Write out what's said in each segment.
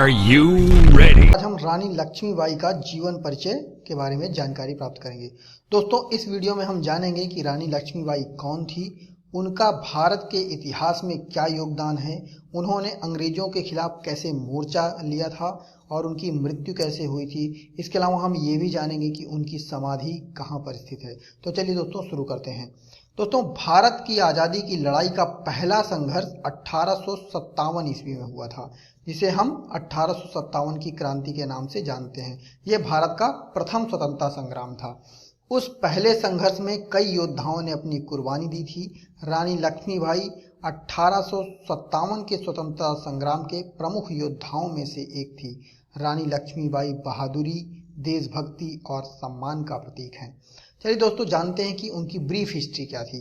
Are you ready? आज हम रानी लक्ष्मीबाई का जीवन परिचय के बारे में जानकारी प्राप्त करेंगे। दोस्तों, इस वीडियो में हम जानेंगे कि रानी लक्ष्मीबाई कौन थी, उनका भारत के इतिहास में क्या योगदान है, उन्होंने अंग्रेजों के खिलाफ कैसे मोर्चा लिया था और उनकी मृत्यु कैसे हुई थी। इसके अलावा हम ये भी जानेंगे कि उनकी समाधि कहाँ पर स्थित है। तो चलिए दोस्तों शुरू करते हैं। दोस्तों, भारत की आज़ादी की लड़ाई का पहला संघर्ष 1857 ईस्वी में हुआ था, जिसे हम 1857 की क्रांति के नाम से जानते हैं। यह भारत का प्रथम स्वतंत्रता संग्राम था। उस पहले संघर्ष में कई योद्धाओं ने अपनी कुर्बानी दी थी। रानी लक्ष्मीबाई 1857 के स्वतंत्रता संग्राम के प्रमुख योद्धाओं में से एक थी। रानी लक्ष्मीबाई बहादुरी, देशभक्ति और सम्मान का प्रतीक हैं। चलिए दोस्तों, जानते हैं कि उनकी ब्रीफ हिस्ट्री क्या थी।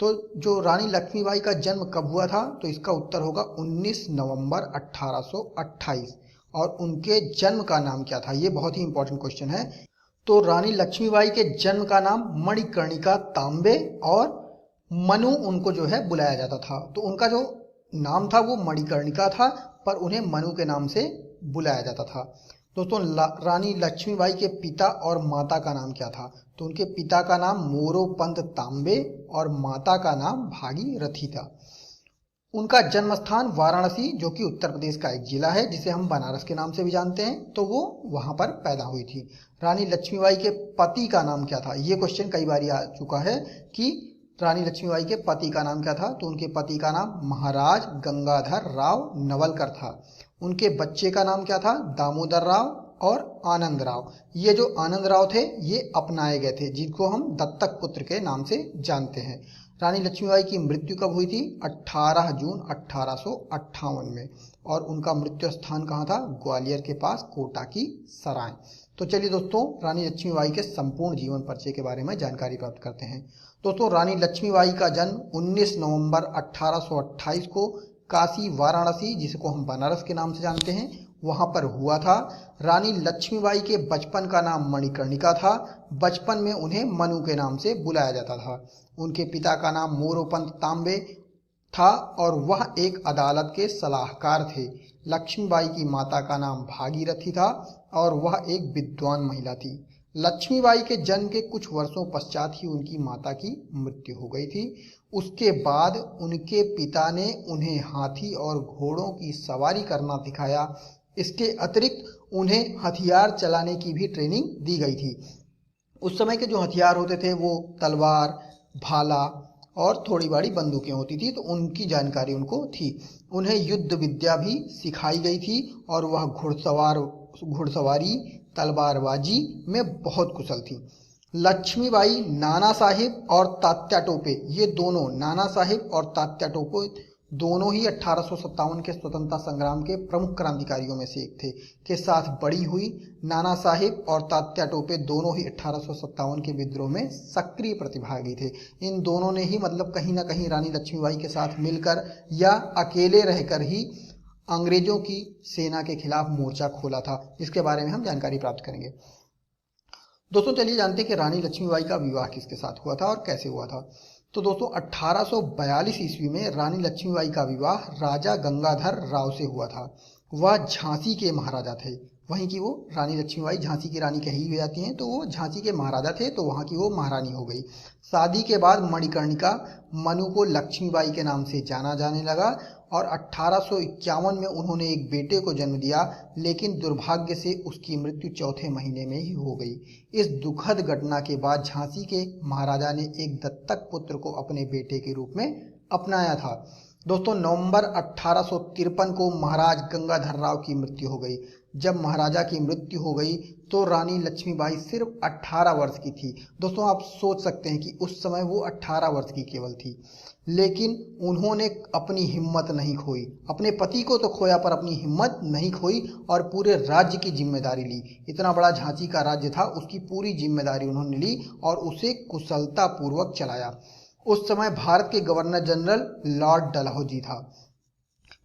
तो जो रानी लक्ष्मीबाई का जन्म कब हुआ था, तो इसका उत्तर होगा 19 नवंबर 1828। और उनके जन्म का नाम क्या था, ये बहुत ही इंपॉर्टेंट क्वेश्चन है। तो रानी लक्ष्मीबाई के जन्म का नाम मणिकर्णिका तांबे और मनु उनको जो है बुलाया जाता था। तो उनका जो नाम था वो मणिकर्णिका था, पर उन्हें मनु के नाम से बुलाया जाता था। दोस्तों, रानी लक्ष्मीबाई के पिता और माता का नाम क्या था, तो उनके पिता का नाम मोरोपंत तांबे और माता का नाम भागीरथी था। उनका जन्म स्थान वाराणसी, जो कि उत्तर प्रदेश का एक जिला है, जिसे हम बनारस के नाम से भी जानते हैं, तो वो वहां पर पैदा हुई थी। रानी लक्ष्मीबाई के पति का नाम क्या था, ये क्वेश्चन कई बार आ चुका है कि रानी लक्ष्मीबाई के पति का नाम क्या था। तो उनके पति का नाम महाराज गंगाधर राव नवलकर था। उनके बच्चे का नाम क्या था, दामोदर राव और आनंद राव। ये जो आनंद राव थे ये अपनाए गए थे, जिनको हम दत्तक पुत्र के नाम से जानते हैं। रानी लक्ष्मीबाई की मृत्यु कब हुई थी, 18 जून 1858 में। और उनका मृत्यु स्थान कहाँ था, ग्वालियर के पास कोटा की सराय। तो चलिए दोस्तों, रानी लक्ष्मीबाई के संपूर्ण जीवन परिचय के बारे में जानकारी प्राप्त करते हैं। दोस्तों, रानी लक्ष्मीबाई का जन्म 19 नवंबर 1828 को काशी वाराणसी, जिसको हम बनारस के नाम से जानते हैं, वहां पर हुआ था। रानी लक्ष्मीबाई के बचपन का नाम मणिकर्णिका था। बचपन में उन्हें मनु के नाम से बुलाया जाता था। उनके पिता का नाम मोरोपंत तांबे था और वह एक अदालत के सलाहकार थे। लक्ष्मीबाई की माता का नाम भागीरथी था और वह एक विद्वान महिला थी। लक्ष्मीबाई के जन्म के कुछ वर्षों पश्चात ही उनकी माता की मृत्यु हो गई थी। उसके बाद उनके पिता ने उन्हें हाथी और घोड़ों की सवारी करना सिखाया। इसके अतिरिक्त उन्हें हथियार चलाने की भी ट्रेनिंग दी गई थी। उस समय के जो हथियार होते थे वो तलवार, भाला और थोड़ी बड़ी बंदूकें होती थी, तो उनकी जानकारी उनको थी। उन्हें युद्ध विद्या भी सिखाई गई थी और वह घुड़सवारी, तलवारबाजी में बहुत कुशल थी। लक्ष्मीबाई नाना साहिब और तात्या टोपे, ये दोनों, नाना साहिब और तात्या टोपे दोनों ही 1857 के स्वतंत्रता संग्राम के प्रमुख क्रांतिकारियों में से एक थे, के साथ बड़ी हुई। नाना साहिब और तात्या टोपे दोनों ही 1857 के विद्रोह में सक्रिय प्रतिभागी थे। इन दोनों ने ही मतलब कहीं ना कहीं रानी लक्ष्मीबाई के साथ मिलकर या अकेले रहकर ही अंग्रेजों की सेना के खिलाफ मोर्चा खोला था, जिसके बारे में हम जानकारी प्राप्त करेंगे। दोस्तों, चलिए जानते हैं कि रानी लक्ष्मीबाई का विवाह किसके साथ हुआ था और कैसे हुआ था। तो दोस्तों, 1842 ईस्वी में रानी लक्ष्मीबाई का विवाह राजा गंगाधर राव से हुआ था। वह झांसी के महाराजा थे। वहीं की वो रानी लक्ष्मीबाई झांसी की रानी कही हुई जाती हैं, तो वो झांसी के महाराजा थे, तो वहाँ की वो महारानी हो गई। शादी के बाद मणिकर्णिका मनु को लक्ष्मीबाई के नाम से जाना जाने लगा और 1851 में उन्होंने एक बेटे को जन्म दिया, लेकिन दुर्भाग्य से उसकी मृत्यु चौथे महीने में ही हो गई। इस दुखद घटना के बाद झांसी के महाराजा ने एक दत्तक पुत्र को अपने बेटे के रूप में अपनाया था। दोस्तों, नवंबर 1853 को महाराज गंगाधर राव की मृत्यु हो गई। जब महाराजा की मृत्यु हो गई तो रानी लक्ष्मीबाई सिर्फ 18 वर्ष की थी। दोस्तों, आप सोच सकते हैं कि उस समय वो 18 वर्ष की केवल थी, लेकिन उन्होंने अपनी हिम्मत नहीं खोई। अपने पति को तो खोया पर अपनी हिम्मत नहीं खोई और पूरे राज्य की जिम्मेदारी ली। इतना बड़ा झांसी का राज्य था, उसकी पूरी जिम्मेदारी उन्होंने ली और उसे कुशलता पूर्वक चलाया। उस समय भारत के गवर्नर जनरल लॉर्ड डलहौजी था।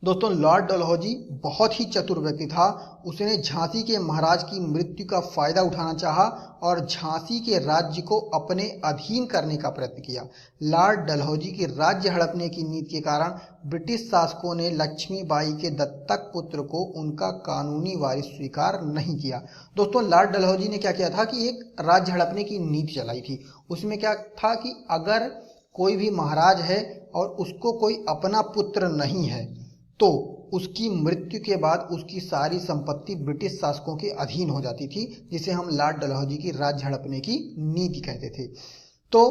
दोस्तों लॉर्ड डलहौजी बहुत ही चतुर व्यक्ति था। उसने झांसी के महाराज की मृत्यु का फायदा उठाना चाहा और झांसी के राज्य को अपने अधीन करने का प्रयत्न किया। लॉर्ड डलहौजी के राज्य हड़पने की नीति के कारण ब्रिटिश शासकों ने लक्ष्मीबाई के दत्तक पुत्र को उनका कानूनी वारिस स्वीकार नहीं किया। दोस्तों लॉर्ड डलहौजी ने क्या किया था कि एक राज्य हड़पने की नीति चलाई थी। उसमें क्या था कि अगर कोई भी महाराज है और उसको कोई अपना पुत्र नहीं है तो उसकी मृत्यु के बाद उसकी सारी संपत्ति ब्रिटिश शासकों के अधीन हो जाती थी, जिसे हम लॉर्ड डलहौजी की राज्य हड़पने की नीति कहते थे। तो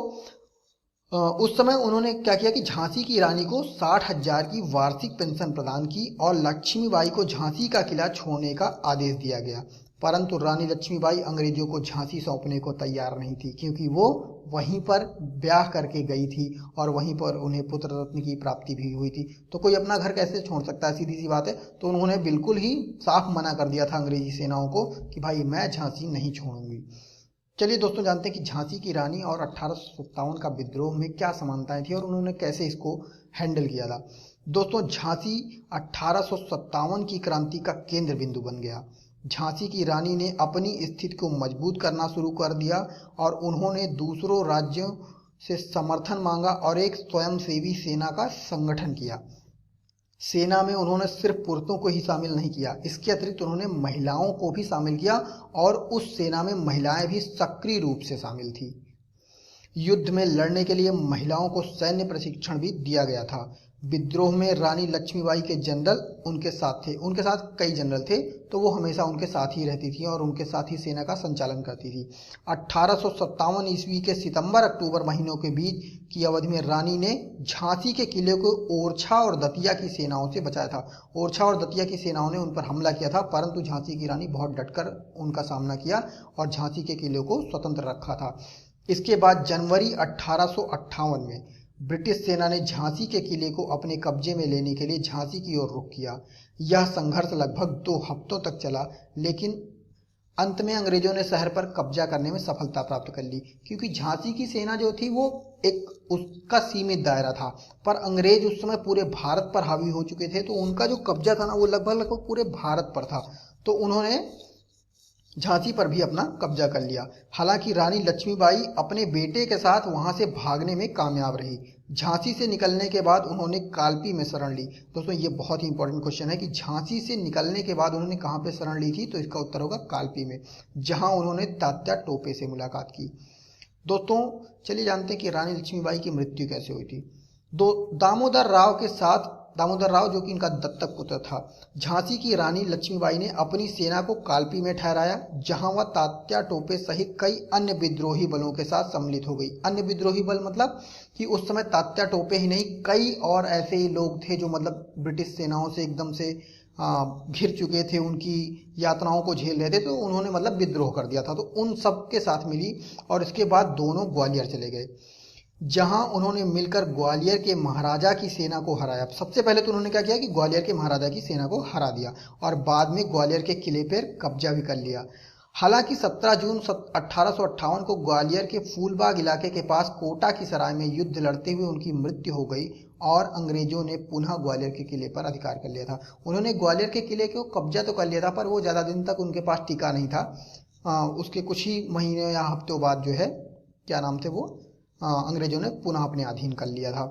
उस समय उन्होंने क्या किया कि झांसी की रानी को 60,000 की वार्षिक पेंशन प्रदान की और लक्ष्मीबाई को झांसी का किला छोड़ने का आदेश दिया गया। परंतु रानी लक्ष्मीबाई अंग्रेजों को झांसी सौंपने को तैयार नहीं थी, क्योंकि वो वहीं पर ब्याह करके गई थी और वहीं पर उन्हें पुत्र रत्न की प्राप्ति भी हुई थी। तो कोई अपना घर कैसे छोड़ सकता है, सीधी सी बात है। तो उन्होंने बिल्कुल ही साफ मना कर दिया था अंग्रेजी सेनाओं को कि भाई मैं झांसी नहीं छोड़ूंगी। चलिए दोस्तों जानते हैं कि झांसी की रानी और 1857 का विद्रोह में क्या समानताएं थी और उन्होंने कैसे इसको हैंडल किया था। दोस्तों झांसी 1857 की क्रांति का केंद्र बिंदु बन गया। झांसी की रानी ने अपनी स्थिति को मजबूत करना शुरू कर दिया और उन्होंने दूसरों राज्यों से समर्थन मांगा और एक स्वयंसेवी सेना का संगठन किया। सेना में उन्होंने सिर्फ पुरुषों को ही शामिल नहीं किया, इसके अतिरिक्त उन्होंने महिलाओं को भी शामिल किया और उस सेना में महिलाएं भी सक्रिय रूप से शामिल थी। युद्ध में लड़ने के लिए महिलाओं को सैन्य प्रशिक्षण भी दिया गया था। विद्रोह में रानी लक्ष्मीबाई के जनरल उनके साथ थे, उनके साथ कई जनरल थे, तो वो हमेशा उनके साथ ही रहती थी और उनके साथ ही सेना का संचालन करती थी। 1857 ईस्वी के सितंबर-अक्टूबर महीनों के बीच की अवधि में रानी ने झांसी के किले को ओरछा और दतिया की सेनाओं से बचाया था। ओरछा और दतिया की सेनाओं ने उन पर हमला किया था, परंतु झांसी की रानी बहुत डटकर उनका सामना किया और झांसी के किले को स्वतंत्र रखा था। इसके बाद जनवरी 1858 में ब्रिटिश सेना ने झांसी के किले को अपने कब्जे में लेने के लिए झांसी की ओर रुख किया। यह संघर्ष लगभग 2 हफ्तों तक चला, लेकिन अंत में अंग्रेजों ने शहर पर कब्जा करने में सफलता प्राप्त कर ली, क्योंकि झांसी की सेना जो थी वो एक उसका सीमित दायरा था, पर अंग्रेज उस समय पूरे भारत पर हावी हो चुके थे। तो उनका जो कब्जा था ना वो लगभग पूरे भारत पर था, तो उन्होंने झांसी पर भी अपना कब्जा कर लिया। हालांकि रानी लक्ष्मीबाई अपने बेटे के साथ वहां से भागने में कामयाब रही। झांसी से निकलने के बाद उन्होंने कालपी में शरण ली। दोस्तों ये बहुत ही इंपॉर्टेंट क्वेश्चन है कि झांसी से निकलने के बाद उन्होंने कहां पे शरण ली थी, तो इसका उत्तर होगा कालपी में, जहां उन्होंने तात्या टोपे से मुलाकात की। दोस्तों चलिए जानते हैं कि रानी लक्ष्मीबाई की मृत्यु कैसे हुई थी। दामोदर राव जो कि इनका दत्तक पुत्र था, झांसी की रानी लक्ष्मीबाई ने अपनी सेना को कालपी में ठहराया, जहां वह तात्या टोपे सहित कई अन्य विद्रोही बलों के साथ सम्मिलित हो गई। अन्य विद्रोही बल मतलब कि उस समय तात्या टोपे ही नहीं, कई और ऐसे ही लोग थे जो मतलब ब्रिटिश सेनाओं से एकदम से घिर चुके थे, उनकी यातनाओं को झेल रहे थे, तो उन्होंने मतलब विद्रोह कर दिया था। तो उन सब के साथ मिली और इसके बाद दोनों ग्वालियर चले गए, जहां उन्होंने मिलकर ग्वालियर के महाराजा की सेना को हराया। सबसे पहले तो उन्होंने क्या किया कि ग्वालियर के महाराजा की सेना को हरा दिया और बाद में ग्वालियर के किले पर कब्जा भी कर लिया। हालांकि 17 जून 1858 को ग्वालियर के फूलबाग इलाके के पास कोटा की सराय में युद्ध लड़ते हुए उनकी मृत्यु हो गई और अंग्रेजों ने पुनः ग्वालियर के किले पर अधिकार कर लिया था। उन्होंने ग्वालियर के किले को कब्जा तो कर लिया था, पर वो ज़्यादा दिन तक उनके पास टिका नहीं था। उसके कुछ ही महीने या हफ्तों बाद जो है क्या नाम थे वो अंग्रेजों ने पुनः अपने अधीन कर लिया था।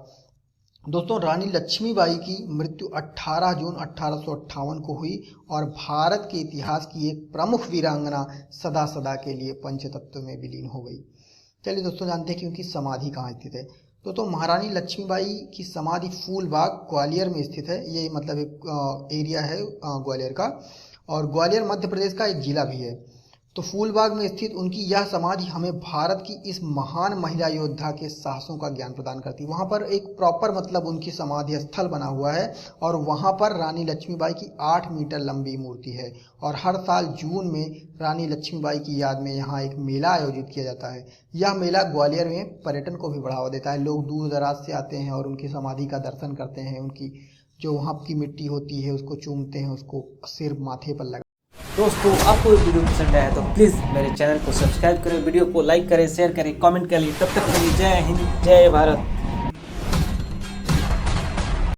दोस्तों रानी लक्ष्मीबाई की मृत्यु 18 जून 1858 को हुई और भारत के इतिहास की एक प्रमुख वीरांगना सदा सदा के लिए पंचतत्व में विलीन हो गई। चलिए दोस्तों जानते हैं कि उनकी समाधि कहाँ स्थित है। दोस्तों महारानी लक्ष्मीबाई की समाधि फूलबाग ग्वालियर में स्थित है। ये मतलब एक एरिया है ग्वालियर का, और ग्वालियर मध्य प्रदेश का एक जिला भी है। तो फूलबाग में स्थित उनकी यह समाधि हमें भारत की इस महान महिला योद्धा के साहसों का ज्ञान प्रदान करती है। वहाँ पर एक प्रॉपर मतलब उनकी समाधि स्थल बना हुआ है और वहाँ पर रानी लक्ष्मीबाई की 8 मीटर लंबी मूर्ति है और हर साल जून में रानी लक्ष्मीबाई की याद में यहाँ एक मेला आयोजित किया जाता है। यह मेला ग्वालियर में पर्यटन को भी बढ़ावा देता है। लोग दूर दराज से आते हैं और उनकी समाधि का दर्शन करते हैं, उनकी जो वहाँ की मिट्टी होती है उसको चूमते हैं, उसको सिर माथे पर लगा। दोस्तों आपको ये वीडियो पसंद आया तो प्लीज़ मेरे चैनल को सब्सक्राइब करें, वीडियो को लाइक करें, शेयर करें, कमेंट करें। तब तक के लिए जय हिंद, जय भारत।